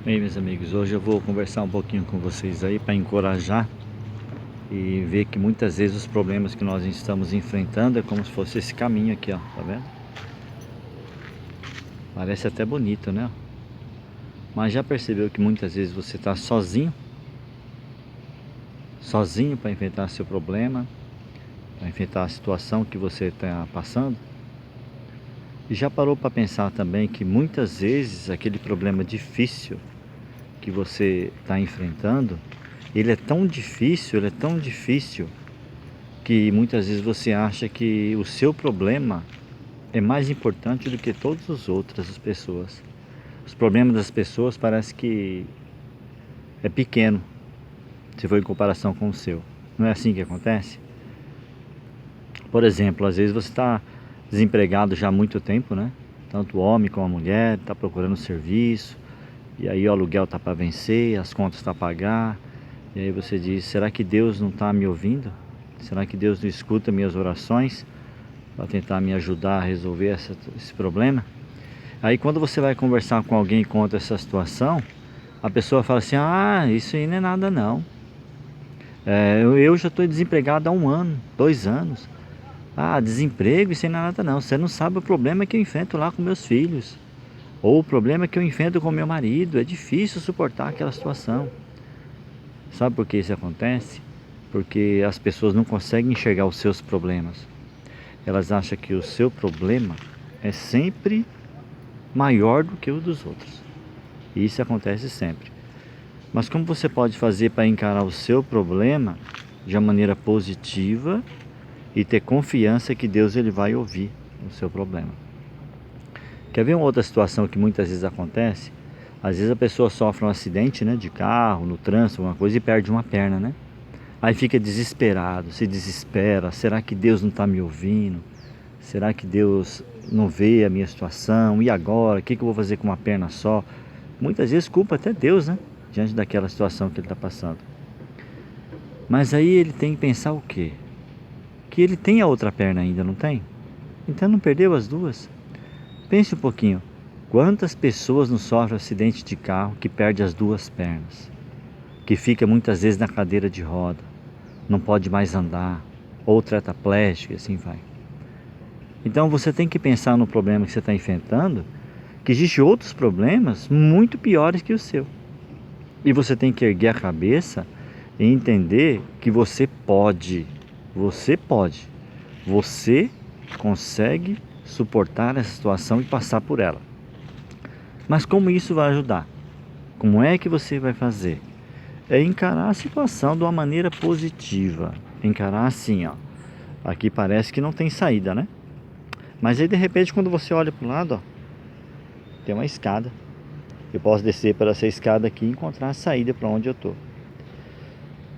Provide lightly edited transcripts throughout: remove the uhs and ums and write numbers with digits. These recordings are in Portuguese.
Bem, meus amigos, hoje eu vou conversar um pouquinho com vocês aí para encorajar e ver que muitas vezes os problemas que nós estamos enfrentando é como se fosse esse caminho aqui, ó, tá vendo? Parece até bonito, né? Mas já percebeu que muitas vezes você está sozinho? Sozinho para enfrentar seu problema, para enfrentar a situação que você está passando? E já parou para pensar também que muitas vezes aquele problema difícil que você está enfrentando, ele é tão difícil, que muitas vezes você acha que o seu problema é mais importante do que todas as outras pessoas. Os problemas das pessoas parece que é pequeno se for em comparação com o seu. Não é assim que acontece? Por exemplo, às vezes você está desempregado já há muito tempo, né? Tanto o homem como a mulher está procurando serviço, e aí o aluguel está para vencer, as contas estão para pagar, e aí você diz: será que Deus não está me ouvindo? Será que Deus não escuta minhas orações para tentar me ajudar a resolver esse problema? Aí quando você vai conversar com alguém e conta essa situação, a pessoa fala assim: ah, isso aí não é nada não. Eu já estou desempregado há 1 ano, 2 anos. Ah, desemprego, isso aí não é nada não. Você não sabe o problema que eu enfrento lá com meus filhos. Ou o problema que eu enfrento com meu marido. É difícil suportar aquela situação. Sabe por que isso acontece? Porque as pessoas não conseguem enxergar os seus problemas. Elas acham que o seu problema é sempre maior do que o dos outros. E isso acontece sempre. Mas como você pode fazer para encarar o seu problema de uma maneira positiva e ter confiança que Deus ele vai ouvir o seu problema? Quer ver uma outra situação que muitas vezes acontece? Às vezes a pessoa sofre um acidente, né, de carro, no trânsito, alguma coisa, e perde uma perna, né? Aí fica desesperado, se desespera. Será que Deus não está me ouvindo? Será que Deus não vê a minha situação? E agora? O que eu vou fazer com uma perna só? Muitas vezes culpa até Deus, né? Diante daquela situação que ele está passando. Mas aí ele tem que pensar o quê? Que ele tem a outra perna ainda, não tem? Então não perdeu as duas? Pense um pouquinho. Quantas pessoas não sofrem acidente de carro que perde as duas pernas? Que fica muitas vezes na cadeira de roda, não pode mais andar, ou tetraplégico e assim vai. Então você tem que pensar no problema que você está enfrentando, que existem outros problemas muito piores que o seu. E você tem que erguer a cabeça e entender que você pode, você consegue suportar essa situação e passar por ela. Mas como isso vai ajudar? Como é que você vai fazer? É encarar a situação de uma maneira positiva. Encarar assim, ó. Aqui parece que não tem saída, né? Mas aí de repente quando você olha para o lado, ó, tem uma escada. Eu posso descer por essa escada aqui e encontrar a saída para onde eu tô.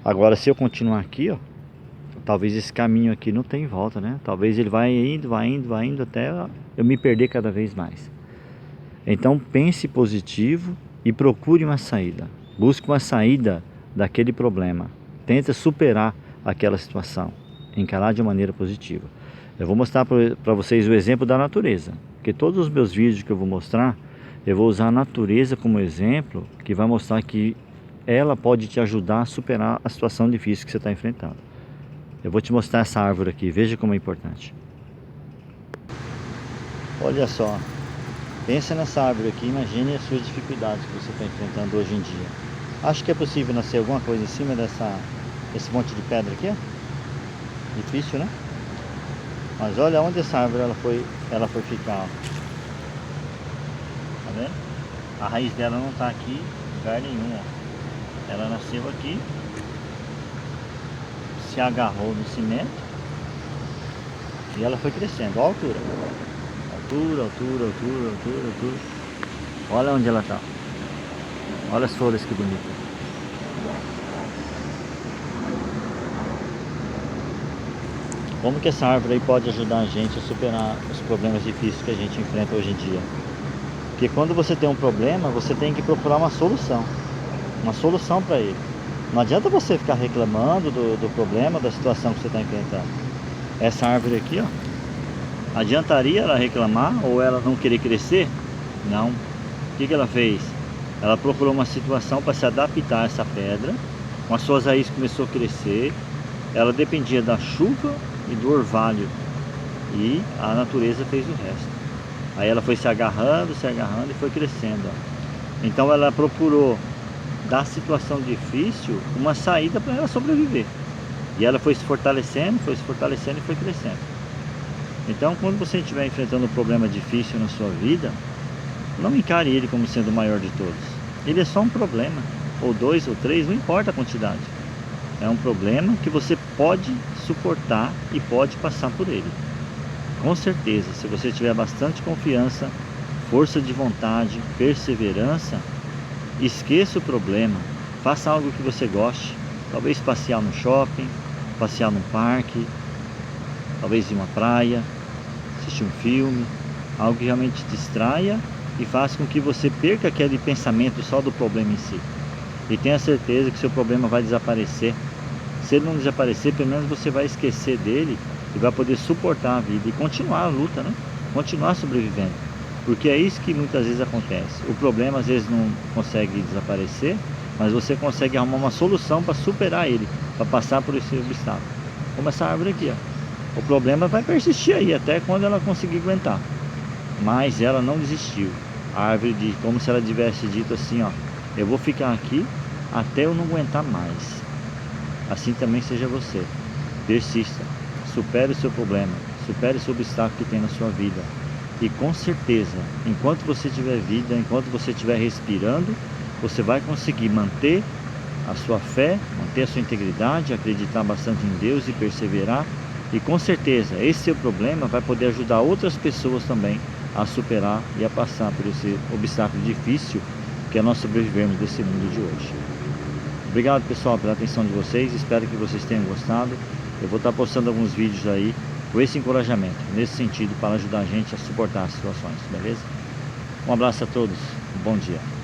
Agora se eu continuar aqui, ó, talvez esse caminho aqui não tenha volta, né? Talvez ele vai indo até eu me perder cada vez mais. Então pense positivo e procure uma saída. Busque uma saída daquele problema. Tente superar aquela situação. Encarar de maneira positiva. Eu vou mostrar para vocês o exemplo da natureza. Porque todos os meus vídeos que eu vou mostrar, eu vou usar a natureza como exemplo, que vai mostrar que ela pode te ajudar a superar a situação difícil que você está enfrentando. Eu vou te mostrar essa árvore aqui, veja como é importante. Olha só, pensa nessa árvore aqui, imagine as suas dificuldades que você está enfrentando hoje em dia. Acho que é possível nascer alguma coisa em cima desse monte de pedra aqui, ó. Difícil, né? Mas olha onde essa árvore ela foi ficar, ó. Tá vendo? A raiz dela não está aqui em lugar nenhum, ó. Ela nasceu aqui, se agarrou no cimento e ela foi crescendo. Olha a altura. Altura. Olha onde ela está. Olha as flores que bonitas. Como que essa árvore aí pode ajudar a gente a superar os problemas difíceis que a gente enfrenta hoje em dia? Porque quando você tem um problema, você tem que procurar uma solução para ele. Não adianta você ficar reclamando do problema, da situação que você está enfrentando. Essa árvore aqui, ó, adiantaria ela reclamar ou ela não querer crescer? Não. O que ela fez? Ela procurou uma situação para se adaptar a essa pedra. Com as suas raízes começou a crescer. Ela dependia da chuva e do orvalho. E a natureza fez o resto. Aí ela foi se agarrando e foi crescendo. Ó. Então ela procurou da situação difícil uma saída para ela sobreviver. E ela foi se fortalecendo e foi crescendo. Então quando você estiver enfrentando um problema difícil na sua vida, não encare ele como sendo o maior de todos. Ele é só um problema, ou 2 ou 3, não importa a quantidade. É um problema que você pode suportar e pode passar por ele. Com certeza, se você tiver bastante confiança, força de vontade, perseverança, esqueça o problema, faça algo que você goste, talvez passear no shopping, passear no parque, talvez ir uma praia, assistir um filme, algo que realmente te distraia e faça com que você perca aquele pensamento só do problema em si. E tenha certeza que seu problema vai desaparecer. Se ele não desaparecer, pelo menos você vai esquecer dele e vai poder suportar a vida e continuar a luta, né? Continuar sobrevivendo. Porque é isso que muitas vezes acontece. O problema às vezes não consegue desaparecer, mas você consegue arrumar uma solução para superar ele, para passar por esse obstáculo. Como essa árvore aqui, ó. O problema vai persistir aí até quando ela conseguir aguentar. Mas ela não desistiu. A árvore diz, como se ela tivesse dito assim, ó, eu vou ficar aqui até eu não aguentar mais. Assim também seja você. Persista, supere o seu problema, supere o seu obstáculo que tem na sua vida. E com certeza, enquanto você tiver vida, enquanto você estiver respirando, você vai conseguir manter a sua fé, manter a sua integridade, acreditar bastante em Deus e perseverar. E com certeza, esse seu problema vai poder ajudar outras pessoas também a superar e a passar por esse obstáculo difícil que é nós sobrevivermos desse mundo de hoje. Obrigado, pessoal, pela atenção de vocês, espero que vocês tenham gostado. Eu vou estar postando alguns vídeos aí com esse encorajamento, nesse sentido, para ajudar a gente a suportar as situações, beleza? Um abraço a todos, um bom dia.